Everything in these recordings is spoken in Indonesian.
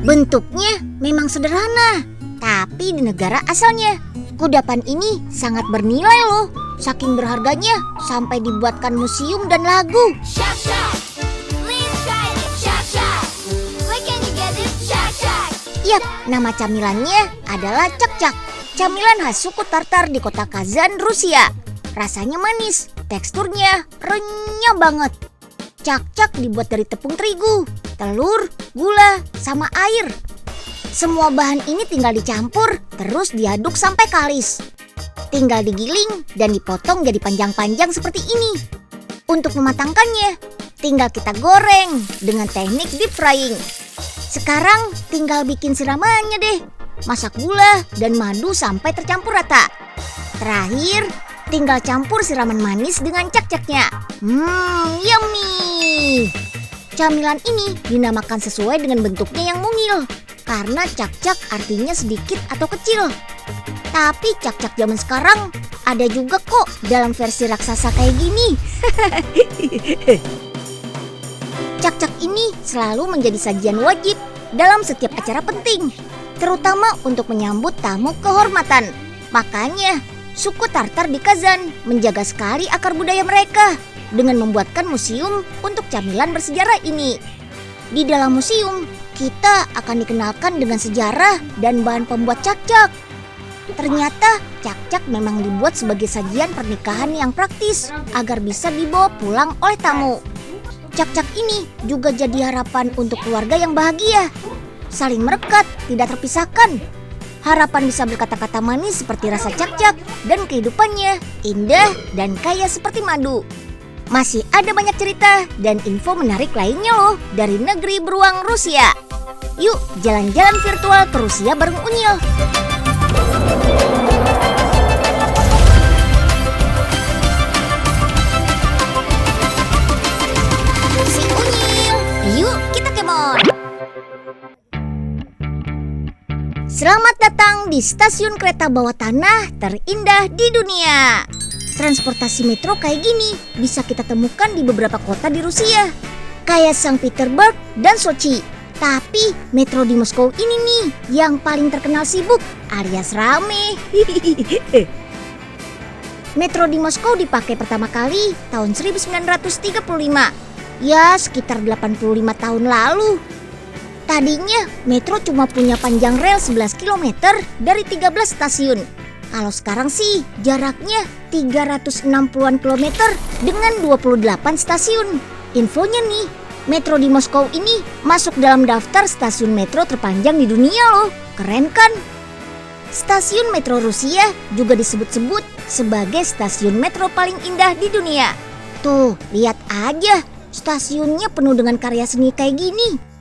Bentuknya memang sederhana, tapi di negara asalnya, kudapan ini sangat bernilai loh. Saking berharganya sampai dibuatkan museum dan lagu. Yap, nama camilannya adalah cak-cak. Camilan khas suku Tartar di kota Kazan, Rusia. Rasanya manis, teksturnya renyah banget. Cak-cak dibuat dari tepung terigu, telur, gula, sama air. Semua bahan ini tinggal dicampur, terus diaduk sampai kalis. Tinggal digiling dan dipotong jadi panjang-panjang seperti ini. Untuk mematangkannya, tinggal kita goreng dengan teknik deep frying. Sekarang tinggal bikin siramannya deh. Masak gula dan madu sampai tercampur rata. Terakhir, tinggal campur siraman manis dengan cak-caknya. Yummy! Camilan ini dinamakan sesuai dengan bentuknya yang mungil. Karena cak-cak artinya sedikit atau kecil. Tapi cak-cak zaman sekarang ada juga kok dalam versi raksasa kayak gini. Cak-cak ini selalu menjadi sajian wajib dalam setiap acara penting, terutama untuk menyambut tamu kehormatan. Makanya, suku Tartar di Kazan menjaga sekali akar budaya mereka dengan membuatkan museum untuk camilan bersejarah ini. Di dalam museum, kita akan dikenalkan dengan sejarah dan bahan pembuat cak-cak. Ternyata cak-cak memang dibuat sebagai sajian pernikahan yang praktis agar bisa dibawa pulang oleh tamu. Cak-cak ini juga jadi harapan untuk keluarga yang bahagia. Saling merekat, tidak terpisahkan. Harapan bisa berkata-kata manis seperti rasa cak-cak dan kehidupannya indah dan kaya seperti madu. Masih ada banyak cerita dan info menarik lainnya loh dari negeri beruang Rusia. Yuk jalan-jalan virtual ke Rusia bareng Unyil. Si Unyil, yuk kita kemon. Selamat datang di stasiun kereta bawah tanah terindah di dunia. Transportasi metro kayak gini bisa kita temukan di beberapa kota di Rusia, kayak Saint Petersburg dan Sochi. Tapi metro di Moskow ini nih yang paling terkenal sibuk alias rame. Metro di Moskow dipakai pertama kali tahun 1935. Ya, sekitar 85 tahun lalu. Tadinya metro cuma punya panjang rel 11 km dari 13 stasiun. Kalau sekarang sih jaraknya 360-an kilometer dengan 28 stasiun. Infonya nih, metro di Moskow ini masuk dalam daftar stasiun metro terpanjang di dunia loh. Keren kan? Stasiun metro Rusia juga disebut-sebut sebagai stasiun metro paling indah di dunia. Tuh, lihat aja, stasiunnya penuh dengan karya seni kayak gini.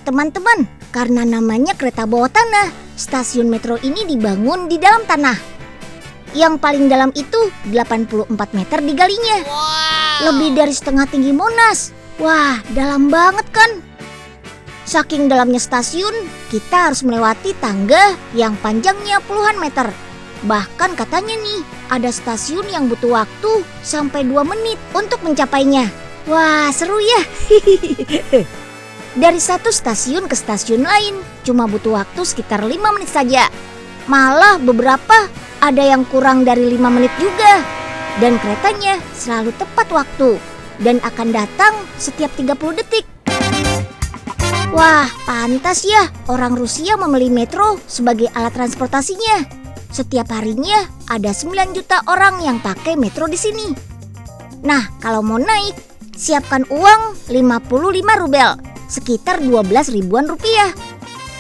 Teman-teman, karena namanya kereta bawah tanah, stasiun metro ini dibangun di dalam tanah. Yang paling dalam itu 84 meter digalinya. Lebih dari setengah tinggi Monas. Wah, dalam banget kan? Saking dalamnya stasiun, kita harus melewati tangga yang panjangnya puluhan meter. Bahkan katanya nih, ada stasiun yang butuh waktu sampai 2 menit untuk mencapainya. Wah, seru ya. Dari satu stasiun ke stasiun lain cuma butuh waktu sekitar 5 menit saja. Malah beberapa ada yang kurang dari 5 menit juga. Dan keretanya selalu tepat waktu dan akan datang setiap 30 detik. Wah, pantas ya orang Rusia memilih metro sebagai alat transportasinya. Setiap harinya ada 9 juta orang yang pakai metro di sini. Nah, kalau mau naik, siapkan uang 55 rubel. Sekitar 12 ribuan rupiah.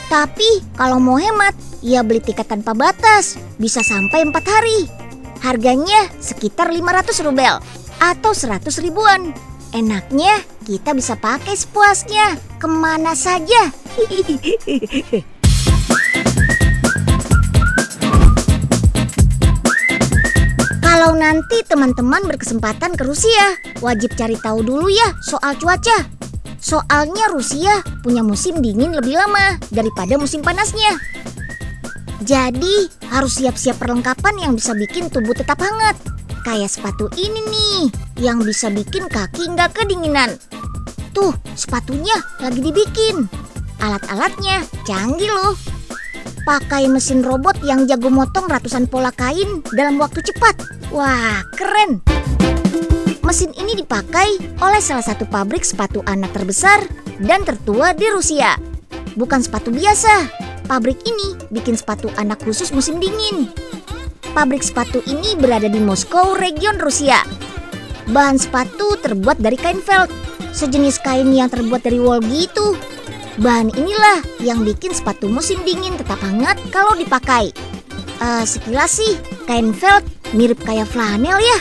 Tapi kalau mau hemat, ya beli tiket tanpa batas, bisa sampai 4 hari. Harganya sekitar 500 rubel atau 100 ribuan. Enaknya kita bisa pakai sepuasnya, kemana saja. Kalau nanti teman-teman berkesempatan ke Rusia, wajib cari tahu dulu ya soal cuaca. Soalnya Rusia punya musim dingin lebih lama daripada musim panasnya. Jadi harus siap-siap perlengkapan yang bisa bikin tubuh tetap hangat. Kayak sepatu ini nih, yang bisa bikin kaki nggak kedinginan. Tuh, sepatunya lagi dibikin. Alat-alatnya canggih loh. Pakai mesin robot yang jago motong ratusan pola kain dalam waktu cepat. Wah, keren. Mesin ini dipakai oleh salah satu pabrik sepatu anak terbesar dan tertua di Rusia. Bukan sepatu biasa. Pabrik ini bikin sepatu anak khusus musim dingin. Pabrik sepatu ini berada di Moskow, region Rusia. Bahan sepatu terbuat dari kain felt, sejenis kain yang terbuat dari wol gitu. Bahan inilah yang bikin sepatu musim dingin tetap hangat kalau dipakai. Sekilas sih kain felt mirip kayak flanel ya.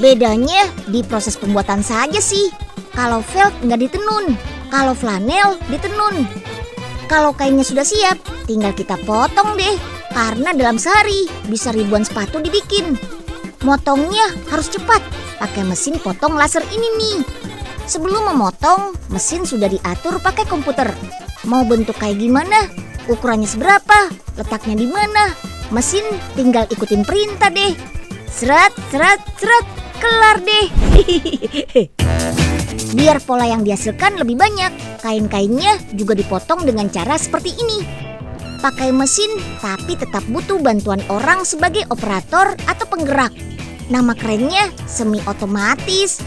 Bedanya di proses pembuatan saja sih. Kalau felt nggak ditenun, kalau flanel ditenun. Kalau kainnya sudah siap, tinggal kita potong deh. Karena dalam sehari bisa ribuan sepatu dibikin. Motongnya harus cepat, pakai mesin potong laser ini nih. Sebelum memotong, mesin sudah diatur pakai komputer. Mau bentuk kayak gimana, ukurannya seberapa, letaknya di mana. Mesin tinggal ikutin perintah deh. Seret, seret, seret, kelar deh. Biar pola yang dihasilkan lebih banyak, kain-kainnya juga dipotong dengan cara seperti ini. Pakai mesin tapi tetap butuh bantuan orang sebagai operator atau penggerak. Nama kerennya semi otomatis.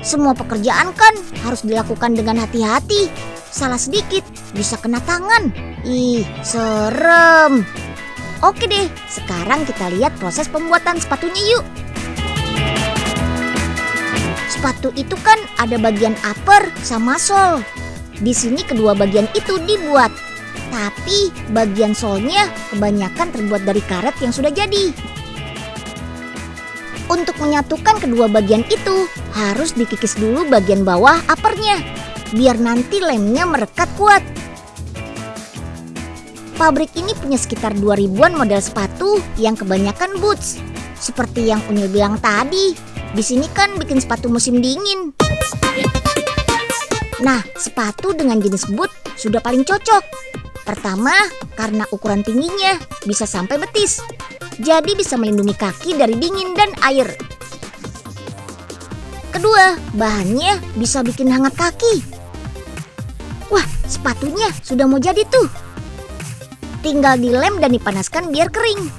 Semua pekerjaan kan harus dilakukan dengan hati-hati. Salah sedikit bisa kena tangan. Ih, serem. Oke deh, sekarang kita lihat proses pembuatan sepatunya yuk. Sepatu itu kan ada bagian upper sama sole. Di sini kedua bagian itu dibuat. Tapi bagian solnya kebanyakan terbuat dari karet yang sudah jadi. Untuk menyatukan kedua bagian itu harus dikikis dulu bagian bawah uppernya, biar nanti lemnya merekat kuat. Pabrik ini punya sekitar 2000-an model sepatu yang kebanyakan boots. Seperti yang Unil bilang tadi, di sini kan bikin sepatu musim dingin. Nah, sepatu dengan jenis boot sudah paling cocok. Pertama, karena ukuran tingginya bisa sampai betis. Jadi bisa melindungi kaki dari dingin dan air. Kedua, bahannya bisa bikin hangat kaki. Wah, sepatunya sudah mau jadi tuh. Tinggal dilem dan dipanaskan biar kering.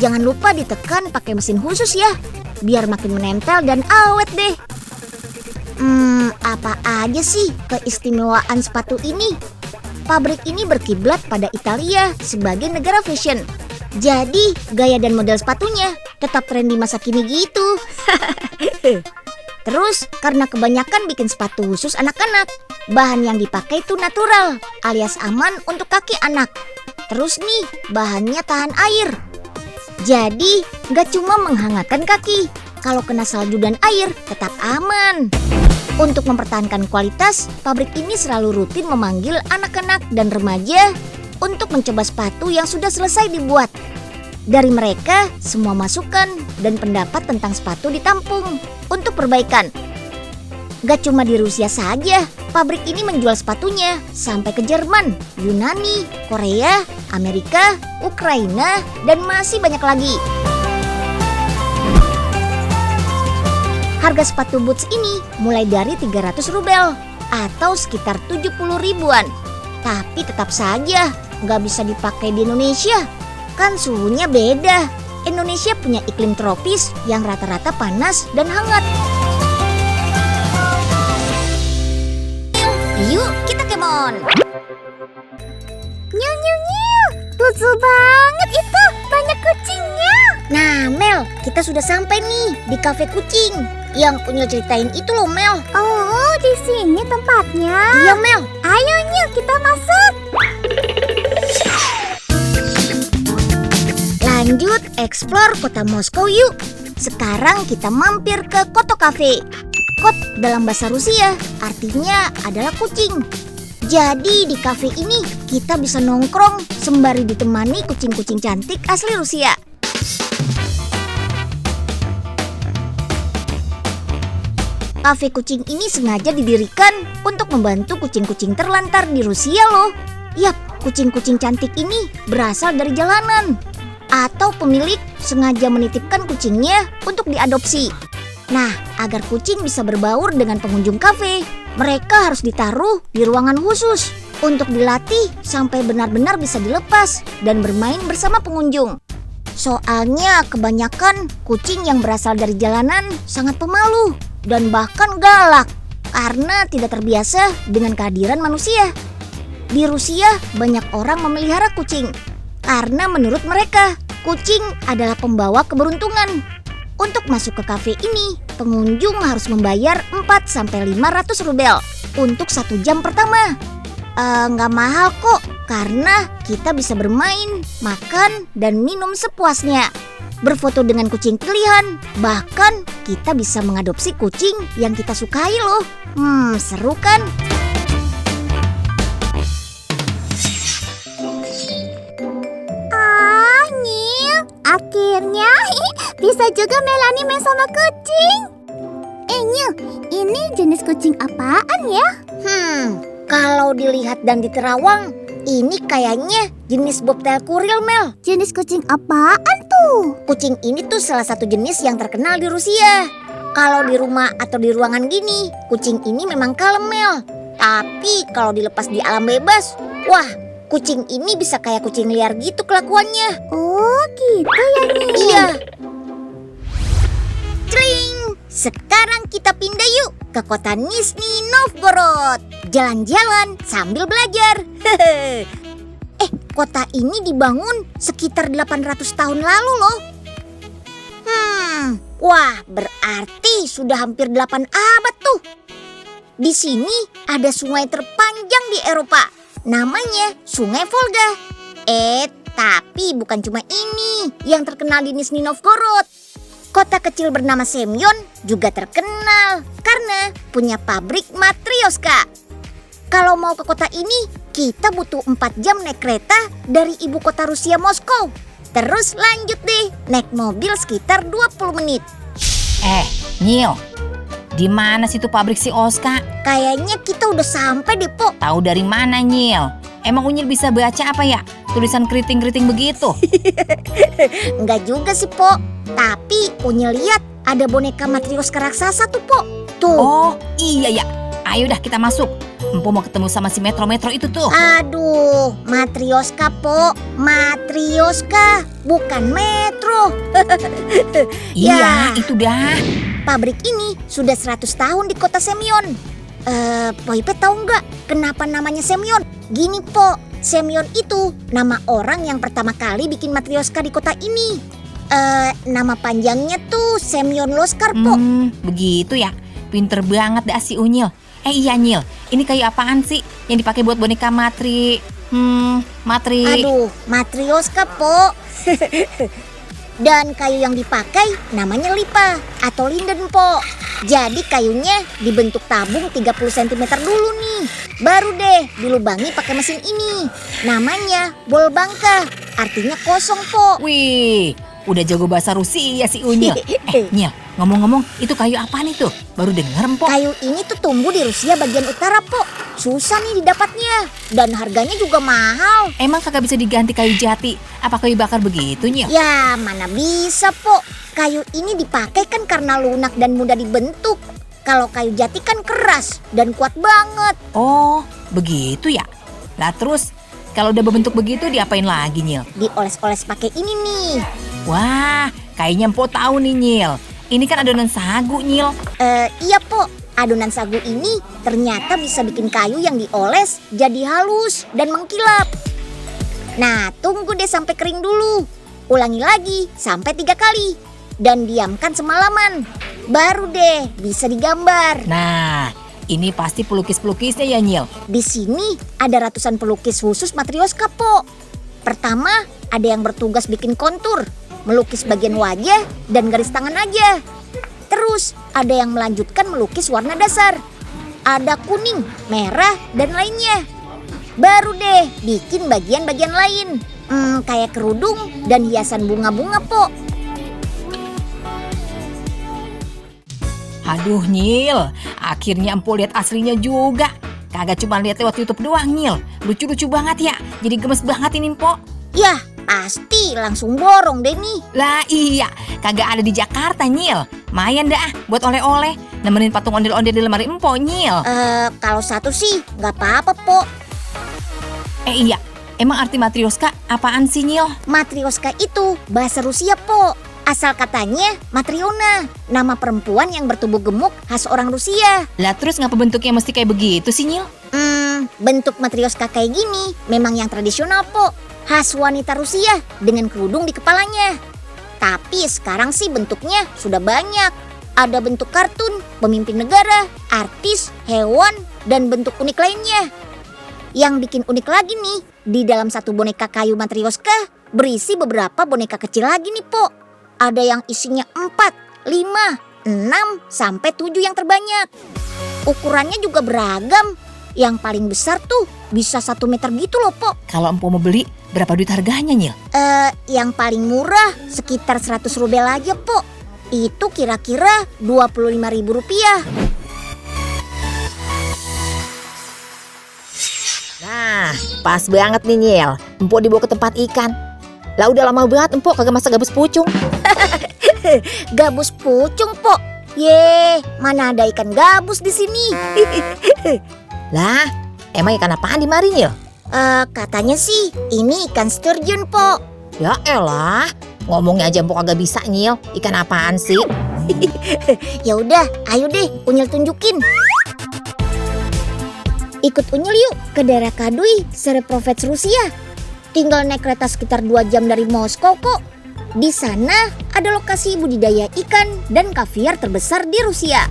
Jangan lupa ditekan pakai mesin khusus ya, biar makin menempel dan awet deh. Apa aja sih keistimewaan sepatu ini? Pabrik ini berkiblat pada Italia sebagai negara fashion. Jadi gaya dan model sepatunya tetap tren di masa kini gitu. Terus karena kebanyakan bikin sepatu khusus anak-anak, bahan yang dipakai itu natural alias aman untuk kaki anak. Terus nih bahannya tahan air. Jadi gak cuma menghangatkan kaki, kalau kena salju dan air tetap aman. Untuk mempertahankan kualitas, pabrik ini selalu rutin memanggil anak-anak dan remaja untuk mencoba sepatu yang sudah selesai dibuat. Dari mereka, semua masukan dan pendapat tentang sepatu ditampung untuk perbaikan. Gak cuma di Rusia saja, pabrik ini menjual sepatunya sampai ke Jerman, Yunani, Korea, Amerika, Ukraina, dan masih banyak lagi. Harga sepatu boots ini mulai dari 300 rubel atau sekitar 70 ribuan. Tapi tetap saja nggak bisa dipakai di Indonesia. Kan suhunya beda. Indonesia punya iklim tropis yang rata-rata panas dan hangat. Yuk kita kemon. Nyil, nyil, nyil. Lucu banget itu, banyak kucingnya. Nah Mel, kita sudah sampai nih di kafe kucing. Yang Unyil ceritain itu loh Mel. Oh, di sini tempatnya. Iya Mel. Ayo Nyil, kita masuk. Lanjut explore kota Moskow yuk. Sekarang kita mampir ke Koto Cafe. Kot dalam bahasa Rusia artinya adalah kucing. Jadi di kafe ini kita bisa nongkrong sembari ditemani kucing-kucing cantik asli Rusia. Kafe kucing ini sengaja didirikan untuk membantu kucing-kucing terlantar di Rusia loh. Yap, kucing-kucing cantik ini berasal dari jalanan. Atau pemilik sengaja menitipkan kucingnya untuk diadopsi. Nah, agar kucing bisa berbaur dengan pengunjung kafe, mereka harus ditaruh di ruangan khusus untuk dilatih sampai benar-benar bisa dilepas dan bermain bersama pengunjung. Soalnya kebanyakan kucing yang berasal dari jalanan sangat pemalu dan bahkan galak karena tidak terbiasa dengan kehadiran manusia. Di Rusia banyak orang memelihara kucing karena menurut mereka kucing adalah pembawa keberuntungan. Untuk masuk ke kafe ini, pengunjung harus membayar 4-500 rubel untuk 1 jam pertama. Nggak mahal kok, karena kita bisa bermain, makan, dan minum sepuasnya. Berfoto dengan kucing pilihan, bahkan kita bisa mengadopsi kucing yang kita sukai loh. Seru kan? Nyil, akhirnya bisa juga Melanie main sama kucing. Nyil, ini jenis kucing apaan ya? Kalau dilihat dan diterawang, ini kayaknya jenis bobtail kurial, Mel. Jenis kucing apaan tuh? Kucing ini tuh salah satu jenis yang terkenal di Rusia. Kalau di rumah atau di ruangan gini, kucing ini memang kalem, Mel. Tapi kalau dilepas di alam bebas, wah, kucing ini bisa kayak kucing liar gitu kelakuannya. Oh gitu ya Nyil. Iya. Cling! Sekarang kita pindah yuk ke kota Nizhny Novgorod. Jalan-jalan sambil belajar. Kota ini dibangun sekitar 800 tahun lalu loh. Wah, berarti sudah hampir 8 abad tuh. Di sini ada sungai terpanjang di Eropa. Namanya Sungai Volga. Tapi bukan cuma ini yang terkenal di Nizhny Novgorod. Kota kecil bernama Semyon juga terkenal karena punya pabrik matrioska. Kalau mau ke kota ini, kita butuh 4 jam naik kereta dari ibu kota Rusia Moskow. Terus lanjut deh, naik mobil sekitar 20 menit. Nyil, di mana sih tuh pabrik si Oska? Kayaknya kita udah sampai deh, Po. Tahu dari mana, Nyil? Emang Unyil bisa baca apa ya? Tulisan keriting-keriting begitu. Enggak juga sih, Po. Tapi Unyil lihat ada boneka matrioska raksasa tuh, Po. Tuh. Oh, iya ya. Ayo dah kita masuk. Empo mau ketemu sama si Metro-Metro itu tuh. Aduh, matrioska, Po. Matrioska, bukan metro. Iya, itu dah. Pabrik ini sudah 100 tahun di kota Semyon. Po Ipe tahu nggak kenapa namanya Semyon? Gini, Po. Semyon itu nama orang yang pertama kali bikin matrioska di kota ini. Nama panjangnya tuh Semyon Loskar, Po. Begitu ya. Pinter banget dah si Unyil. Iya Nyil, ini kayu apaan sih yang dipakai buat boneka matri? Aduh, matrioska, Po. Dan kayu yang dipakai namanya lipa atau linden, Po. Jadi kayunya dibentuk tabung 30 cm dulu nih. Baru deh dilubangi pakai mesin ini. Namanya bolbanka, artinya kosong, Po. Wih, udah jago bahasa Rusia si Unyil. Nyil, ngomong-ngomong itu kayu apaan itu? Baru denger, Mpok. Kayu ini tuh tumbuh di Rusia bagian utara, Po. Susah nih didapatnya. Dan harganya juga mahal. Emang kagak bisa diganti kayu jati? Apa kayu bakar begitu, Nyil? Ya, mana bisa, Po. Kayu ini dipakai kan karena lunak dan mudah dibentuk. Kalau kayu jati kan keras dan kuat banget. Oh, begitu ya? Lah terus, kalau udah berbentuk begitu diapain lagi, Nyil? Dioles-oles pakai ini nih. Wah, kayaknya Mpok tahu nih, Nyil. Ini kan adonan sagu, Nyil. Iya, Po. Adonan sagu ini ternyata bisa bikin kayu yang dioles jadi halus dan mengkilap. Nah, tunggu deh sampai kering dulu. Ulangi lagi sampai 3 kali. Dan diamkan semalaman. Baru deh bisa digambar. Nah, ini pasti pelukis-pelukisnya ya, Nyil. Di sini ada ratusan pelukis khusus matrioska, Po. Pertama, ada yang bertugas bikin kontur, melukis bagian wajah dan garis tangan aja. Terus ada yang melanjutkan melukis warna dasar. Ada kuning, merah, dan lainnya. Baru deh bikin bagian-bagian lain. Kayak kerudung dan hiasan bunga-bunga, Po. Aduh, Nyil. Akhirnya Empo lihat aslinya juga. Kagak cuma lihat lewat YouTube doang, Nyil. Lucu-lucu banget ya. Jadi gemes banget ini, Empo. Yah, pasti langsung borong deh nih. Lah iya, kagak ada di Jakarta, Nyil. Mayan dah buat oleh-oleh. Nemenin patung ondel-ondel di lemari empok, Nyil. Kalau satu sih nggak apa-apa, Po. Iya, emang arti matrioska apaan sih, Nyil? Matrioska itu bahasa Rusia, Po. Asal katanya Matriona, nama perempuan yang bertubuh gemuk khas orang Rusia. Lah terus ngapa bentuknya mesti kayak begitu sih, Nyil? Bentuk matrioska kayak gini memang yang tradisional, Po. Khas wanita Rusia dengan kerudung di kepalanya. Tapi sekarang sih bentuknya sudah banyak. Ada bentuk kartun, pemimpin negara, artis, hewan, dan bentuk unik lainnya. Yang bikin unik lagi nih, di dalam satu boneka kayu matrioska berisi beberapa boneka kecil lagi nih, Po. Ada yang isinya 4, 5, 6, sampai 7 yang terbanyak. Ukurannya juga beragam. Yang paling besar tuh bisa 1 meter gitu loh, Po. Kalau empo mau beli, berapa duit harganya, Nyil? Yang paling murah sekitar 100 rubel aja, Po. Itu kira-kira Rp25.000. Nah, pas banget nih, Nyil. Empo dibawa ke tempat ikan. Lah udah lama banget empo kagak masak gabus pucung. Gabus pucung, Po. Ye, mana ada ikan gabus di sini? Lah, emang ikan apaan di mari, Nyil? Katanya sih ini ikan sturgeon, Po. Ya elah, ngomongnya aja empo kagak bisa, Nyil. Ikan apaan sih? Ya udah, ayo deh Unyil tunjukin. Ikut Unyil yuk ke daerah Kadui, Serepovets, Rusia. Tinggal naik kereta sekitar 2 jam dari Moskow kok. Di sana ada lokasi budidaya ikan dan kaviar terbesar di Rusia.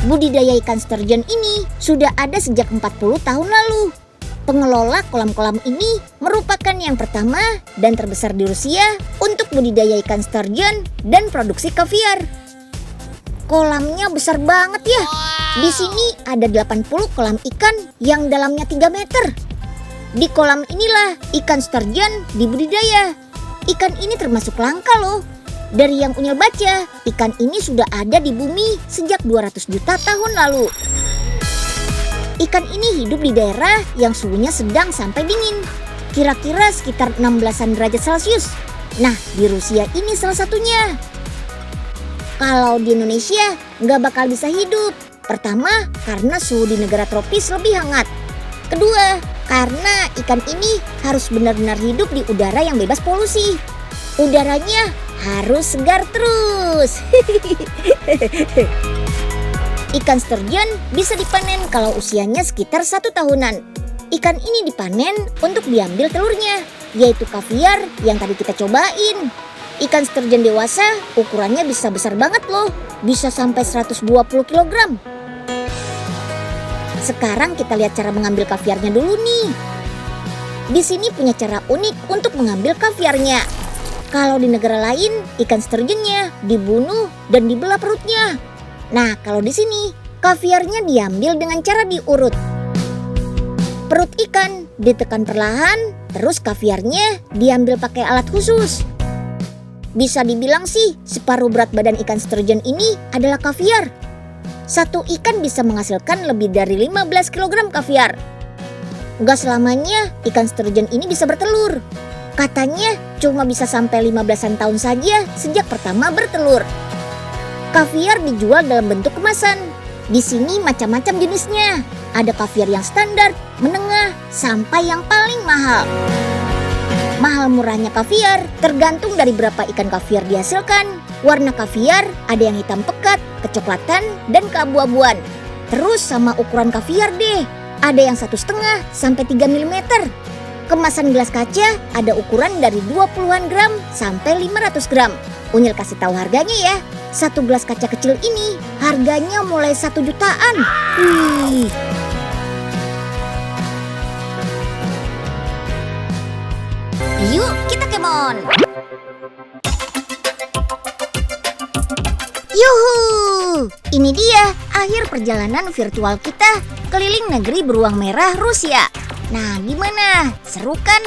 Budidaya ikan sturgeon ini sudah ada sejak 40 tahun lalu. Pengelola kolam-kolam ini merupakan yang pertama dan terbesar di Rusia untuk budidaya ikan sturgeon dan produksi kaviar. Kolamnya besar banget ya. Di sini ada 80 kolam ikan yang dalamnya 3 meter. Di kolam inilah ikan sturgeon dibudidaya. Ikan ini termasuk langka loh. Dari yang Unyil baca, ikan ini sudah ada di bumi sejak 200 juta tahun lalu. Ikan ini hidup di daerah yang suhunya sedang sampai dingin. Kira-kira sekitar 16-an derajat Celcius. Nah, di Rusia ini salah satunya. Kalau di Indonesia nggak bakal bisa hidup. Pertama, karena suhu di negara tropis lebih hangat. Kedua, karena ikan ini harus benar-benar hidup di udara yang bebas polusi. Udaranya harus segar terus. Ikan sturgeon bisa dipanen kalau usianya sekitar 1 tahunan. Ikan ini dipanen untuk diambil telurnya, yaitu kaviar yang tadi kita cobain. Ikan sturgeon dewasa ukurannya bisa besar banget loh, bisa sampai 120 kg. Sekarang kita lihat cara mengambil kaviarnya dulu nih. Di sini punya cara unik untuk mengambil kaviarnya. Kalau di negara lain, ikan sturgeonnya dibunuh dan dibelah perutnya. Nah, kalau di sini, kaviarnya diambil dengan cara diurut. Perut ikan ditekan perlahan, terus kaviarnya diambil pakai alat khusus. Bisa dibilang sih, separuh berat badan ikan sturgeon ini adalah kaviar. Satu ikan bisa menghasilkan lebih dari 15 kg kaviar. Gak selamanya ikan sturgeon ini bisa bertelur. Katanya cuma bisa sampai 15-an tahun saja sejak pertama bertelur. Kaviar dijual dalam bentuk kemasan. Di sini macam-macam jenisnya. Ada kaviar yang standar, menengah, sampai yang paling mahal. Mahal murahnya kaviar tergantung dari berapa ikan kaviar dihasilkan. Warna kaviar ada yang hitam pekat, kecoklatan, dan keabu-abuan. Terus sama ukuran kaviar deh. Ada yang 1,5 sampai 3 mm. Kemasan gelas kaca ada ukuran dari 20-an gram sampai 500 gram. Unyil kasih tahu harganya ya. Satu gelas kaca kecil ini harganya mulai 1 jutaan. Wih. Yuk kita kemon. Yuhu, ini dia akhir perjalanan virtual kita keliling negeri beruang merah Rusia. Nah, gimana? Seru kan?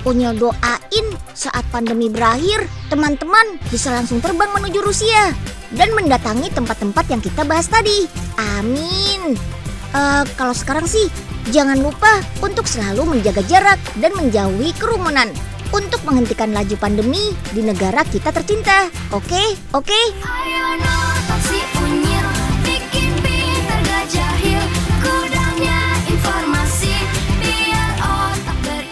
Unyil doain saat pandemi berakhir, teman-teman bisa langsung terbang menuju Rusia dan mendatangi tempat-tempat yang kita bahas tadi. Amin. Kalau sekarang sih, jangan lupa untuk selalu menjaga jarak dan menjauhi kerumunan. untuk menghentikan laju pandemi di negara kita tercinta. Oke? Ayo